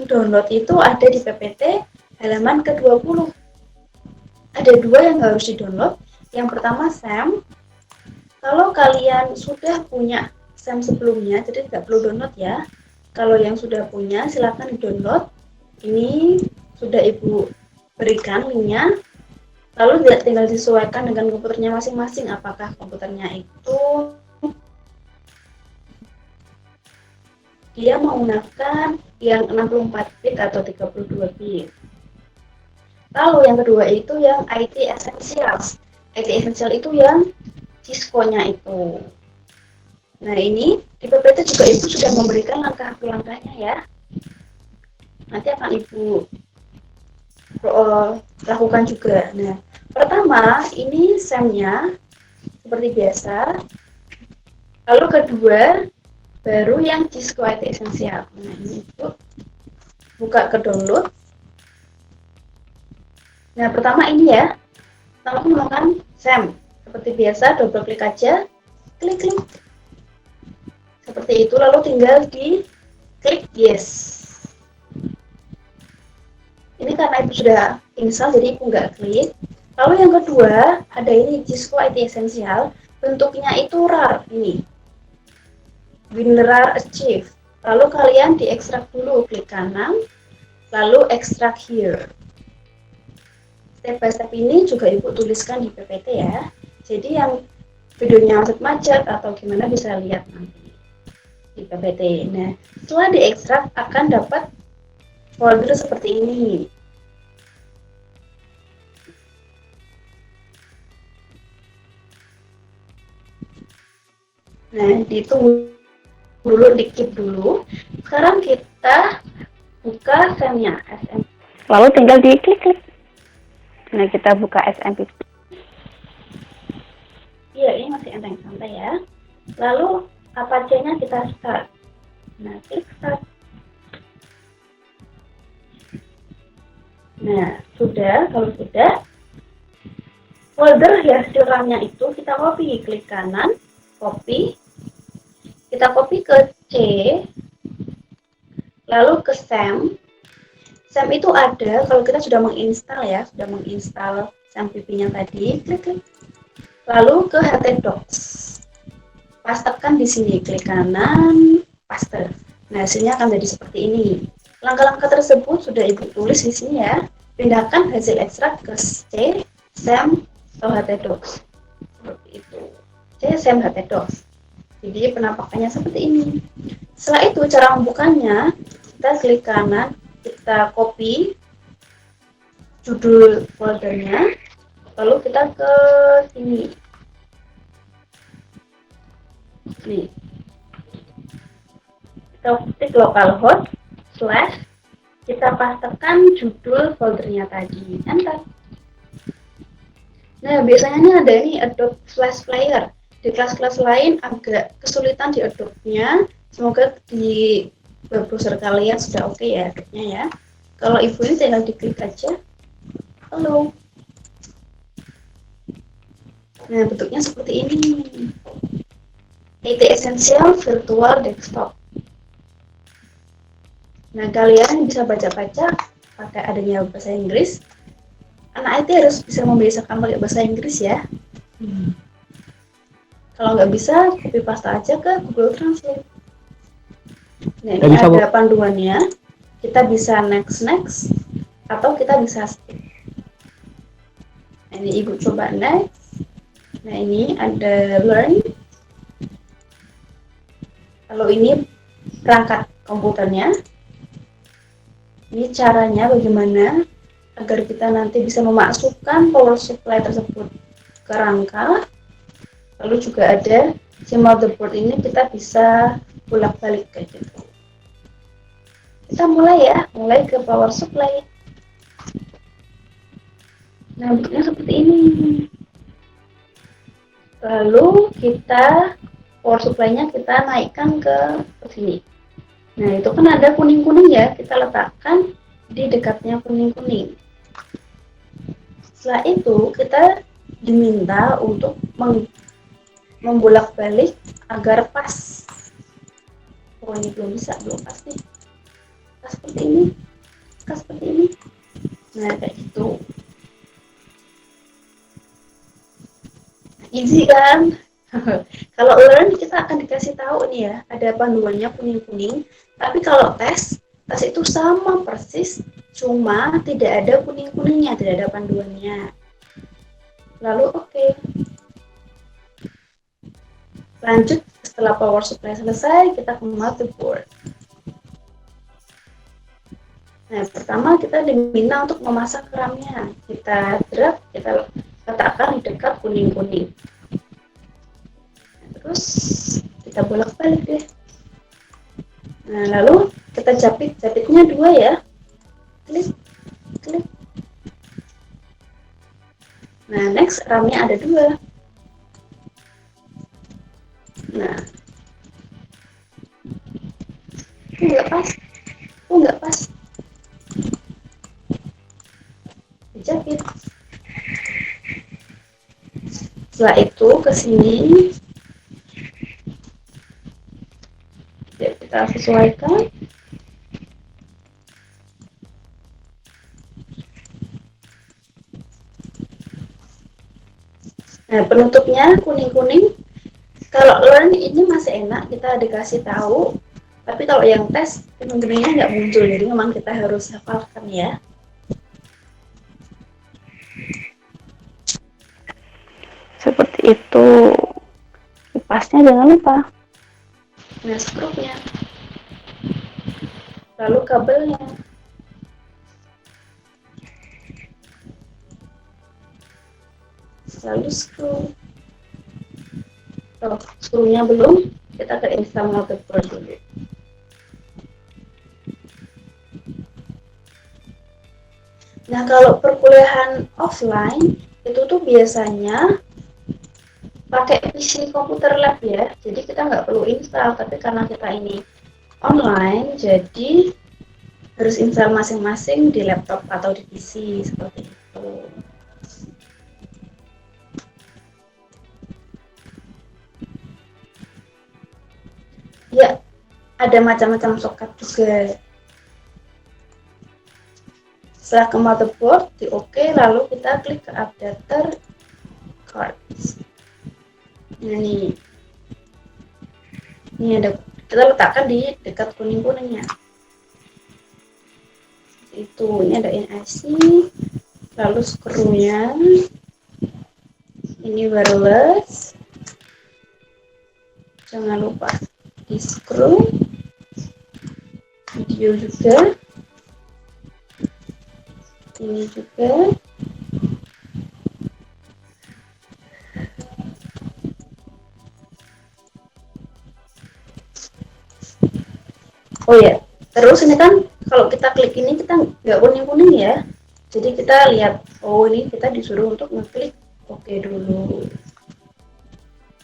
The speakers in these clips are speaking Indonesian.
download itu ada di PPT halaman ke-20. Ada dua yang harus di-download. Yang pertama SAM. Kalau kalian sudah punya SAM sebelumnya, jadi tidak perlu download ya. Kalau yang sudah punya, silakan di-download. Ini sudah Ibu berikan linknya. Lalu tinggal disesuaikan dengan komputernya masing-masing. Apakah komputernya itu dia menggunakan yang 64 bit atau 32 bit. Lalu yang kedua itu yang IT Essentials. IT Essential itu yang Cisco-nya itu. Nah ini di PPT juga Ibu sudah memberikan langkah-langkahnya ya. Nanti akan Ibu lakukan juga. Nah pertama ini SAM-nya seperti biasa. Lalu kedua baru yang Cisco IT Essential. Nah ini Ibu buka ke download. Nah pertama ini ya. Pertama menggunakan SAM. Seperti biasa double klik aja. Klik. Seperti itu, lalu tinggal di klik yes. Ini karena Ibu sudah install, jadi Ibu nggak klik. Lalu yang kedua, ada ini Cisco IT Essential. Bentuknya itu RAR, ini. WinRAR Achieve. Lalu kalian diekstrak dulu, klik kanan, lalu ekstrak here. Step by step ini juga Ibu tuliskan di PPT ya. Jadi yang videonya macet atau gimana bisa lihat nanti di PPT. Nah, setelah diekstrak akan dapat folder seperti ini. Nah, ditunggu dulu, dikit dulu. Sekarang kita buka SAM-nya, SM. Lalu tinggal diklik. Nah, kita buka SMP. Iya, ini masih enteng santai ya. Lalu Apache-nya kita start. Nah, klik start. Nah, kalau sudah, folder hasil RAM-nya itu kita copy, klik kanan, copy. Kita copy ke C, lalu ke SAM. SAM itu ada kalau kita sudah menginstal ya, SAM PP-nya tadi, klik. Lalu ke htdocs. Pastekan di sini, klik kanan, paste. Nah, hasilnya akan jadi seperti ini. Langkah-langkah tersebut sudah Ibu tulis di sini ya. Pindahkan hasil ekstrak ke C, SAM, atau htdocs. Seperti itu. C, SAM, htdocs. Jadi penampakannya seperti ini. Setelah itu cara membukanya, kita klik kanan, kita copy judul foldernya, lalu kita ke sini. Nih. Kita ketik localhost / kita pastekan judul foldernya tadi. Enter. Nah, biasanya ini ada ini Adobe Flash Player. Di kelas-kelas lain agak kesulitan di Adobe-nya. Semoga di web browser kalian sudah oke ya Adobe-nya ya. Kalau Ibu ini tinggal diklik aja. Halo. Nah, bentuknya seperti ini. IT Essential Virtual Desktop. Nah, kalian bisa baca-baca pakai adanya bahasa Inggris. Anak IT harus bisa membiasakan pakai bahasa Inggris ya. Kalau nggak bisa, copy paste aja ke Google Translate. Nah, ini ada panduannya. Kita bisa next, atau kita bisa skip. Nah, ini Ibu coba next. Nah, ini ada learn. Kalau ini perangkat komputernya. Ini caranya bagaimana agar kita nanti bisa memasukkan power supply tersebut ke rangka. Lalu juga ada si motherboard ini kita bisa bolak-balik kayak gitu. Kita mulai ke power supply. Nah, bentuknya seperti ini. Lalu kita power supply-nya kita naikkan ke sini. Nah, itu kan ada kuning-kuning ya, kita letakkan di dekatnya kuning-kuning. Setelah itu kita diminta untuk membolak-balik agar pas. Oh, ini belum pas nih. seperti ini, seperti ini. Nah, kayak gitu. Easy kan? Kalau learn kita akan dikasih tahu nih ya, ada panduannya kuning-kuning. Tapi kalau tes itu sama persis, cuma tidak ada kuning-kuningnya, tidak ada panduannya. Lalu oke. Lanjut, setelah power supply selesai, kita ke motherboard. Nah, pertama kita diminta untuk memasang RAM-nya. Kita drag, kita letakkan di dekat kuning-kuning. Terus kita bolak-balik deh. Nah, lalu kita japitnya 2 ya. Klik, klik. Nah, next RAM-nya ada 2. Nah, nggak pas. Nggak pas. Dijapit. Setelah itu ke sini. Ya, kita sesuaikan. Nah, penutupnya kuning-kuning. Kalau learn ini masih enak, kita dikasih tahu. Tapi kalau yang tes, kuning-kuningnya nggak muncul. Jadi memang kita harus hafalkan ya. Seperti itu. Kipasnya jangan lupa. Nah, skrupnya. Lalu kabelnya. Lalu screw. Screw-nya belum, kita ke install motherboard dulu. Nah, kalau perkuliahan offline itu tuh biasanya pakai PC komputer lab ya, jadi kita nggak perlu install. Tapi karena kita ini online, jadi harus install masing-masing di laptop atau di PC seperti itu. Ya, ada macam-macam soket juga. Setelah ke motherboard, di OK, lalu kita klik ke adapter cards. Nah, ini ada, kita letakkan di dekat kuning-kuningnya. Itu ini ada NIC, lalu skrunya, ini wireless. Jangan lupa di screw, video juga, ini juga. Oh ya, terus ini kan kalau kita klik ini kita nggak kuning-kuning ya. Jadi kita lihat, oh ini kita disuruh untuk ngeklik OK dulu.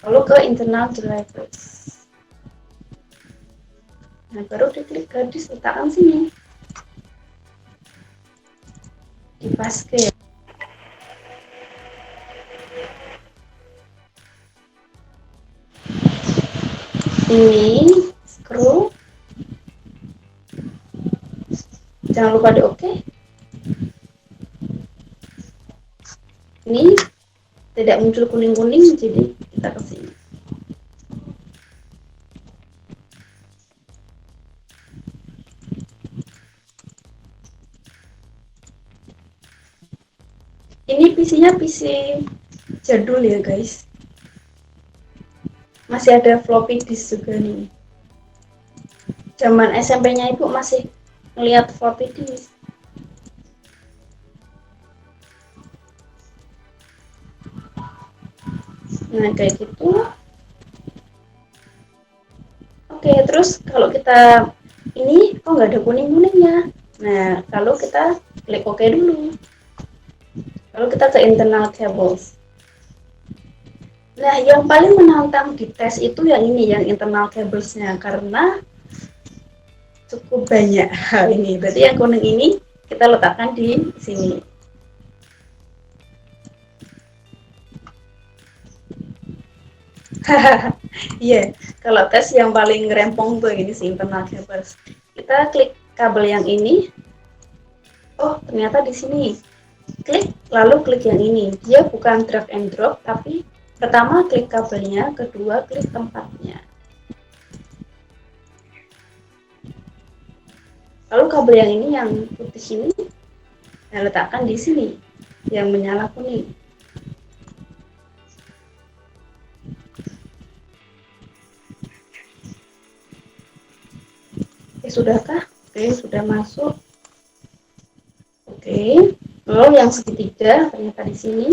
Lalu ke internal drivers. Nah, baru diklik ke disk, letakkan sini. Dipaske. Ini screw. Jangan lupa di OK. Ini tidak muncul kuning-kuning, jadi kita ke sini. Ini PC-nya PC jadul ya guys. Masih ada floppy disk juga nih. Zaman SMP-nya ibu masih ngeliat floppy disk. Nah, kayak gitu. Oke, terus kalau kita ini kok nggak ada kuning-kuningnya. Nah, kalau kita klik OK dulu. Lalu kita ke internal cables. Nah, yang paling menantang di tes itu yang ini, yang internal cablesnya, karena cukup banyak hal ini. Berarti yang kuning ini kita letakkan di sini. Iya, yeah, kalau tes yang paling rempong tuh ini sih internal cables. Kita klik kabel yang ini. Oh, ternyata di sini. Klik, lalu klik yang ini. Dia bukan drag and drop, tapi pertama klik kabelnya, kedua klik tempatnya. Lalu kabel yang ini, yang putih ini, saya letakkan di sini, yang menyala kuning. Oke, sudahkah? Oke, sudah masuk. Oke, lalu yang segitiga ternyata di sini.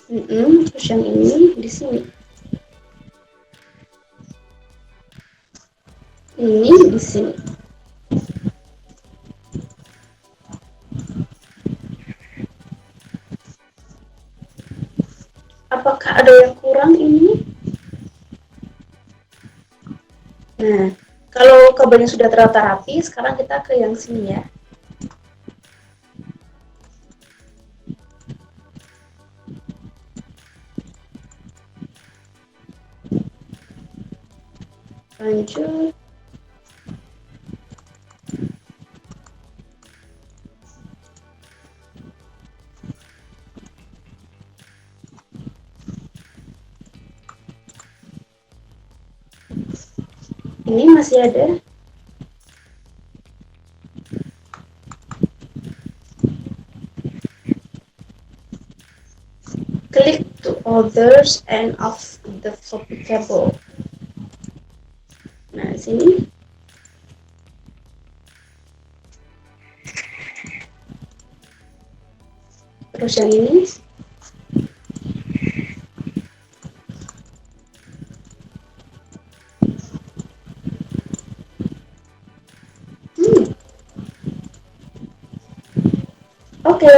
Terus yang ini di sini. Ini di sini. Apakah ada yang kurang ini? Nah, kalau kabelnya sudah tertata rapi, sekarang kita ke yang sini ya. Lanjut. Ini masih ada. Click to others end of the floppy cable. Nah, sini. Terus yang ini. Oke,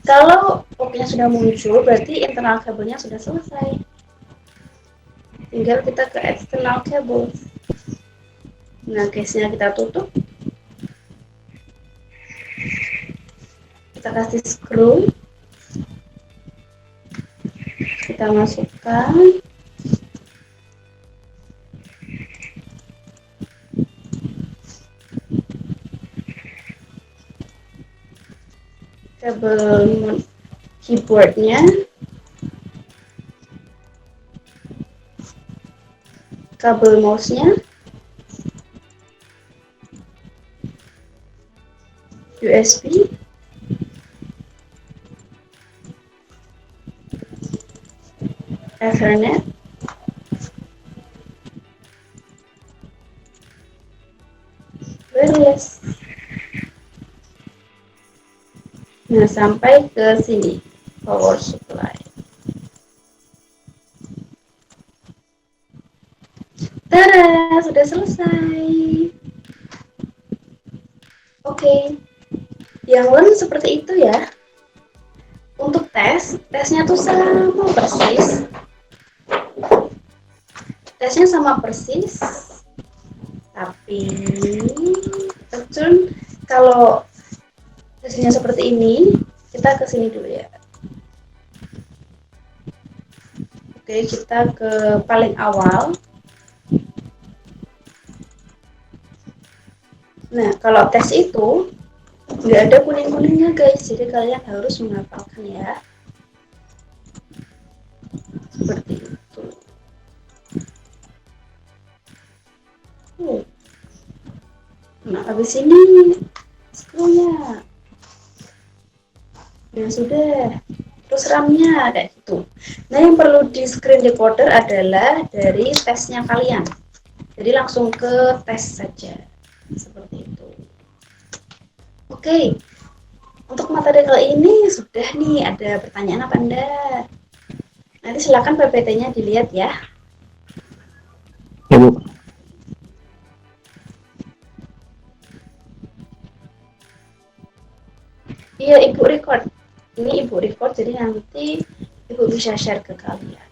kalau pokoknya sudah muncul, berarti internal kabelnya sudah selesai. Tinggal kita ke external cable. Nah, case-nya kita tutup. Kita kasih screw. Kita masukkan. Kabel keyboardnya, kabel mouse-nya, USB, Ethernet, wireless. Nah, sampai ke sini, power supply. Tada, sudah selesai. Oke, yang lain seperti itu ya. Untuk tesnya tuh sama persis. Tesnya sama persis, tapi kalau tesnya seperti ini, kita ke sini dulu ya. Oke, kita ke paling awal. Nah, kalau tes itu nggak ada kuning-kuningnya guys, jadi kalian harus menghafalkan ya. Seperti itu. Nah, habis ini screw-nya. Ya sudah. Terus RAM-nya kayak gitu. Nah, yang perlu di screen recorder adalah dari tesnya kalian. Jadi langsung ke tes saja. Seperti itu. Oke. Untuk materi kali ini sudah nih, ada pertanyaan apa enggak? Nanti silakan PPT-nya dilihat ya. Ya, Bu. Iya, Ibu record. Ini Ibu record, jadi nanti Ibu bisa share ke kalian.